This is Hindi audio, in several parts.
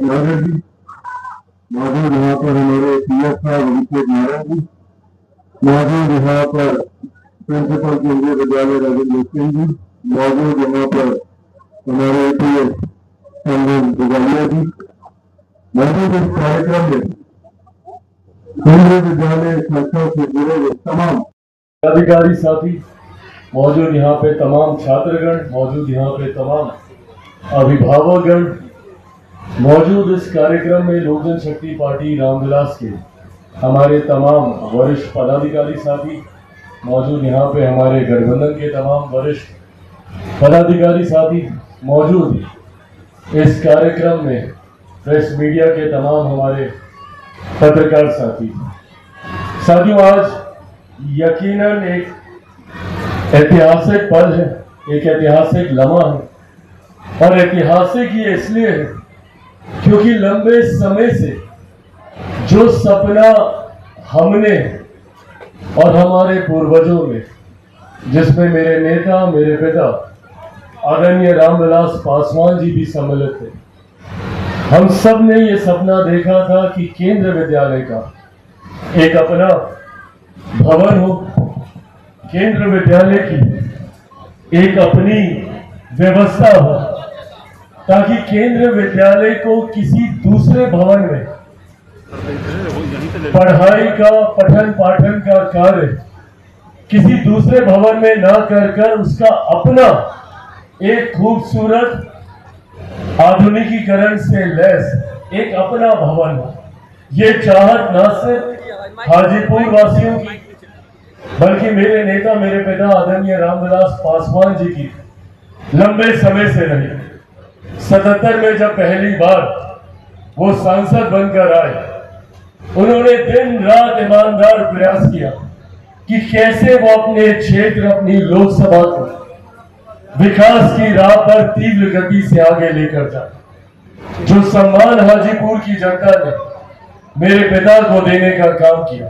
नारायण जी मौजूद, यहाँ पर हमारे पीएस साहब अभिषेक नारायण जी मौजूद, यहाँ पर प्रिंसिपल केंद्रीय विद्यालय राजेंद्र सिंह जी मौजूद, यहाँ पर हमारे एपीएस संजय गुजारिया जी मौजूद। इस कार्यक्रम में केंद्रीय विद्यालय संस्था से जुड़े हुए तमाम अधिकारी साथी मौजूद, यहाँ पे तमाम छात्रगण मौजूद, यहाँ पे तमाम अभिभावकगण मौजूद। इस कार्यक्रम में लोक जनशक्ति पार्टी रामविलास के हमारे तमाम वरिष्ठ पदाधिकारी साथी मौजूद, यहाँ पे हमारे गठबंधन के तमाम वरिष्ठ पदाधिकारी साथी मौजूद। इस कार्यक्रम में प्रेस मीडिया के तमाम हमारे पत्रकार साथियों, आज यकीनन एक ऐतिहासिक पल है, एक ऐतिहासिक लम्हा है। और ऐतिहासिक ये इसलिए है क्योंकि लंबे समय से जो सपना हमने और हमारे पूर्वजों ने, जिसमें मेरे नेता, मेरे पिता आदरणीय रामविलास पासवान जी भी सम्मिलित थे, हम सब ने ये सपना देखा था कि केंद्रीय विद्यालय का एक अपना भवन हो, केंद्रीय विद्यालय की एक अपनी व्यवस्था हो, ताकि केंद्रीय विद्यालय को किसी दूसरे भवन में पढ़ाई का, पठन पाठन का कार्य किसी दूसरे भवन में ना कर उसका अपना एक खूबसूरत आधुनिकीकरण से लैस एक अपना भवन हो। ये चाहत न सिर्फ हाजीपुर वासियों की बल्कि मेरे नेता, मेरे पिता आदरणीय रामविलास पासवान जी की लंबे समय से रही। 77 में जब पहली बार वो सांसद बनकर आए, उन्होंने दिन रात ईमानदार प्रयास किया कि कैसे वो अपने क्षेत्र, अपनी लोकसभा को विकास की राह पर तीव्र गति से आगे लेकर जाए। जो सम्मान हाजीपुर की जनता ने मेरे पिता को देने का काम किया,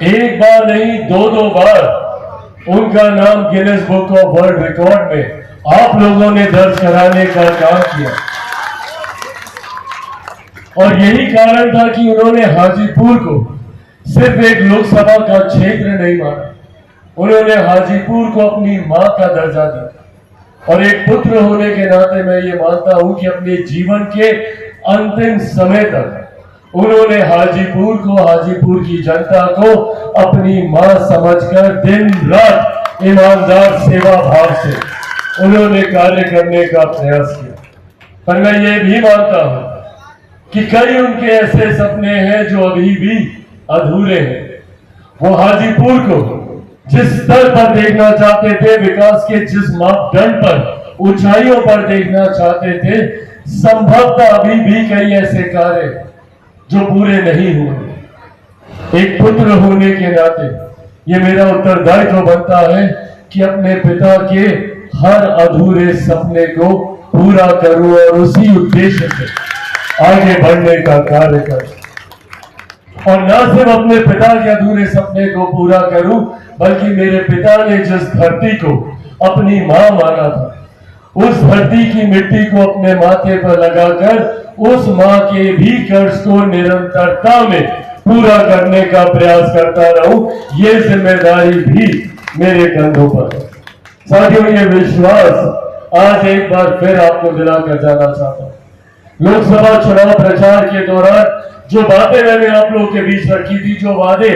एक बार नहीं दो बार उनका नाम Guinness book of world record में आप लोगों ने दर्ज कराने का काम किया। और यही कारण था कि उन्होंने हाजीपुर को सिर्फ एक लोकसभा का क्षेत्र नहीं माना, उन्होंने हाजीपुर को अपनी मां का दर्जा दिया। और एक पुत्र होने के नाते मैं ये मानता हूं कि अपने जीवन के अंतिम समय तक उन्होंने हाजीपुर को, हाजीपुर की जनता को अपनी मां समझकर दिन रात ईमानदार सेवा भाव से उन्होंने कार्य करने का प्रयास किया। पर मैं ये भी मानता हूं कि कई उनके ऐसे सपने हैं जो अभी भी अधूरे हैं। वो हाजीपुर को जिस स्तर पर देखना चाहते थे, विकास के जिस मापदंड पर, ऊंचाइयों पर देखना चाहते थे, संभवतः अभी भी कई ऐसे कार्य जो पूरे नहीं हुए। एक पुत्र होने के नाते ये मेरा उत्तरदायित्व बनता है कि अपने पिता के हर अधूरे सपने को पूरा करूं और उसी उद्देश्य से आगे बढ़ने का कार्य करूं। और न सिर्फ अपने पिता के अधूरे सपने को पूरा करूं, बल्कि मेरे पिता ने जिस धरती को अपनी मां माना था, उस धरती की मिट्टी को अपने माथे पर लगाकर उस मां के भी कर्ज को निरंतरता में पूरा करने का प्रयास करता रहूं। ये जिम्मेदारी भी मेरे कंधों पर है। साथियों, ये विश्वास आज एक बार फिर आपको दिलाकर जाना चाहता हूं। लोकसभा चुनाव प्रचार के दौरान जो बातें मैंने आप लोगों के बीच रखी थी, जो वादे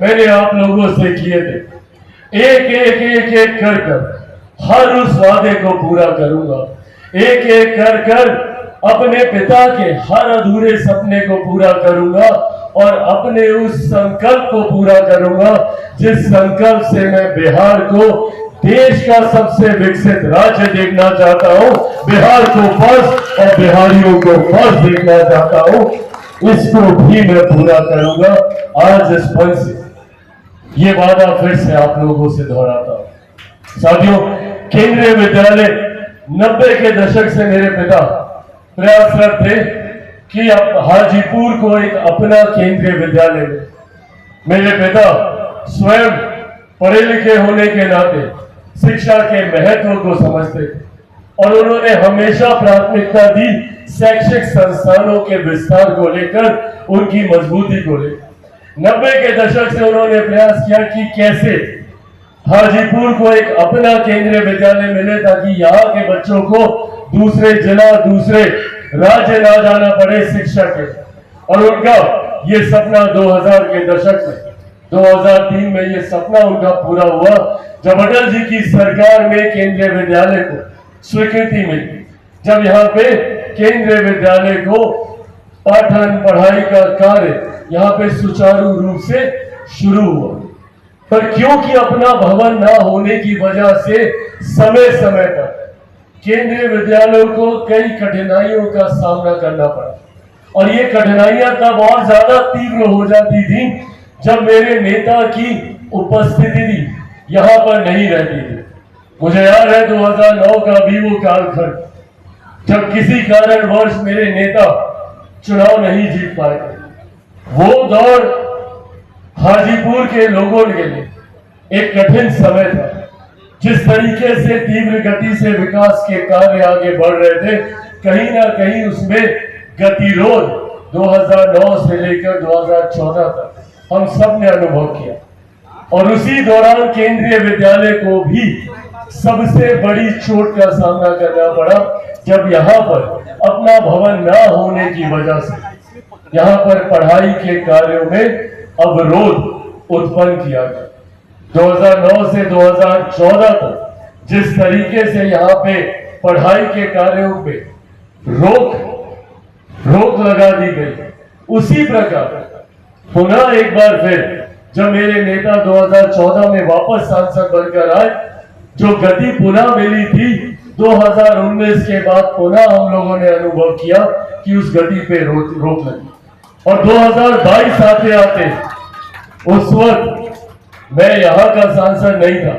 मैंने आप लोगों से किए थे, एक कर हर उस वादे को पूरा करूंगा। एक कर अपने पिता के हर अधूरे सपने को पूरा करूंगा और अपने उस संकल्प को पूरा करूंगा जिस संकल्प से मैं बिहार को देश का सबसे विकसित राज्य देखना चाहता हूं, बिहार को फर्स्ट और बिहारियों को फर्स्ट देखना चाहता हूं। इसको भी मैं पूरा करूंगा। आज इस पल से ये वादा फिर से आप लोगों से दोहराता हूं। साथियों, केंद्रीय विद्यालय 90 के दशक से मेरे पिता प्रयासरत थे कि अब हाजीपुर को एक अपना केंद्रीय विद्यालय में। मेरे पिता स्वयं पढ़े लिखे होने के नाते शिक्षा के महत्व को समझते थे और उन्होंने हमेशा प्राथमिकता दी शैक्षिक संस्थानों के विस्तार को लेकर, उनकी मजबूती को लेकर 90 के दशक से उन्होंने प्रयास किया कि कैसे हाजीपुर को एक अपना केंद्रीय विद्यालय मिले, ताकि यहाँ के बच्चों को दूसरे जिला, दूसरे राज्य ना जाना पड़े शिक्षा के। और उनका ये सपना 2000 के दशक में, 2003 में ये सपना उनका पूरा हुआ, जब अटल जी की सरकार में केंद्रीय विद्यालय को स्वीकृति मिली, जब यहाँ पे केंद्रीय विद्यालय को पाठन पढ़ाई का कार्य यहाँ पे सुचारू रूप से शुरू हुआ। पर क्योंकि अपना भवन ना होने की वजह से समय समय पर केंद्रीय विद्यालयों को कई कठिनाइयों का सामना करना पड़ा, और ये कठिनाइयां तब और ज्यादा तीव्र हो जाती थी जब मेरे नेता की उपस्थिति यहाँ पर नहीं रहती थी। मुझे याद है 2009 का भी वो कालखंड, जब किसी कारणवश मेरे नेता चुनाव नहीं जीत पाए। वो दौर हाजीपुर के लोगों के लिए एक कठिन समय था। जिस तरीके से तीव्र गति से विकास के कार्य आगे बढ़ रहे थे, कहीं ना कहीं उसमें गतिरोध 2009 से लेकर 2014 तक हम सब ने अनुभव किया। और उसी दौरान केंद्रीय विद्यालय को भी सबसे बड़ी चोट का सामना करना पड़ा, जब यहाँ पर अपना भवन न होने की वजह से यहाँ पर पढ़ाई के कार्यों में अवरोध उत्पन्न किया गया। 2009 से 2014 तक जिस तरीके से यहाँ पे पढ़ाई के कार्यों पे रोक लगा दी गई, उसी प्रकार पुनः एक बार फिर जब मेरे नेता 2014 में वापस सांसद बनकर आए, जो गति पुनः मिली थी 2019 के बाद पुनः हम लोगों ने अनुभव किया कि उस गति पे रोक लगी। और 2022 आते आते उस वक्त मैं यहाँ का सांसद नहीं था,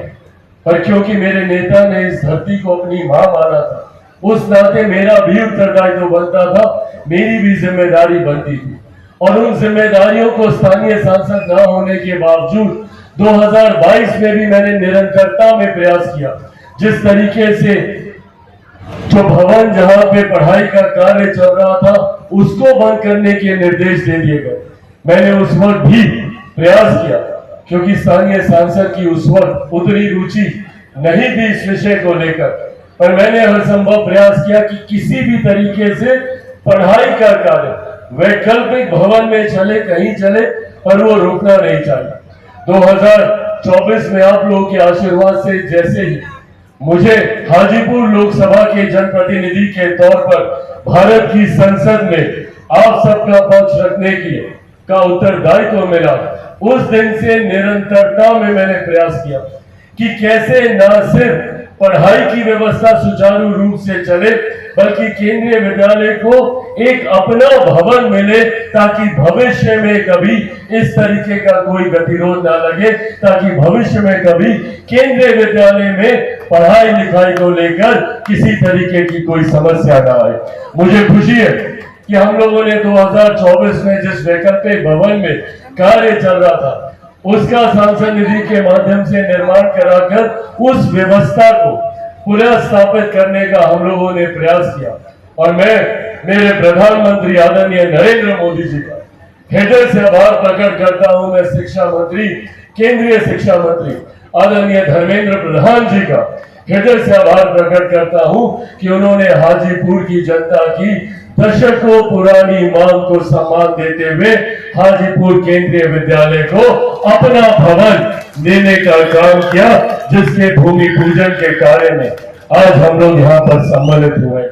पर क्योंकि मेरे नेता ने इस धरती को अपनी मां माना था, उस नाते मेरा भी उत्तरदायित्व बनता था, मेरी भी जिम्मेदारी बनती थी। और उन जिम्मेदारियों को स्थानीय सांसद न होने के बावजूद 2022 में भी मैंने निरंतरता में प्रयास किया। जिस तरीके से जो भवन जहां पे पढ़ाई का कार्य चल रहा था, उसको बंद करने के निर्देश दे दिए गए। मैंने उस वक्त भी प्रयास किया, क्योंकि स्थानीय सांसद की उस वक्त उतनी रुचि नहीं थी इस विषय को लेकर, पर मैंने हर संभव प्रयास किया कि किसी भी तरीके से पढ़ाई का कार्य वैकल्पिक भवन में चले, कहीं चले, पर वो रुकना नहीं चाहिए। 2024 में आप लोगों के आशीर्वाद से जैसे ही मुझे हाजीपुर लोकसभा के जनप्रतिनिधि के तौर पर भारत की संसद में आप सबका पक्ष रखने का उत्तरदायित्व मिला, उस दिन से निरंतरता में मैंने प्रयास किया कि कैसे न सिर्फ पढ़ाई की व्यवस्था सुचारू रूप से चले, बल्कि केंद्रीय विद्यालय को एक अपना भवन मिले, ताकि भविष्य में कभी इस तरीके का कोई गतिरोध ना लगे, ताकि भविष्य में कभी केंद्रीय विद्यालय में पढ़ाई लिखाई को लेकर किसी तरीके की कोई समस्या ना आए। मुझे खुशी है कि हम लोगों ने 2024 में जिस वैकल्पिक भवन में कार्य चल रहा था, उसका सांसद निधि के माध्यम से निर्माण कराकर उस व्यवस्था को पुनः स्थापित करने का हम लोगों ने प्रयास किया। और मैं मेरे प्रधानमंत्री आदरणीय नरेंद्र मोदी जी का हृदय से आभार प्रकट करता हूं। मैं शिक्षा मंत्री, केंद्रीय शिक्षा मंत्री आदरणीय धर्मेंद्र प्रधान जी का हृदय से आभार प्रकट करता हूं कि उन्होंने हाजीपुर की जनता की दशकों पुरानी मांग को सम्मान देते हुए हाजीपुर केंद्रीय विद्यालय को अपना भवन देने का काम किया, जिसके भूमि पूजन के कार्य में आज हम लोग यहाँ पर सम्मिलित हुए।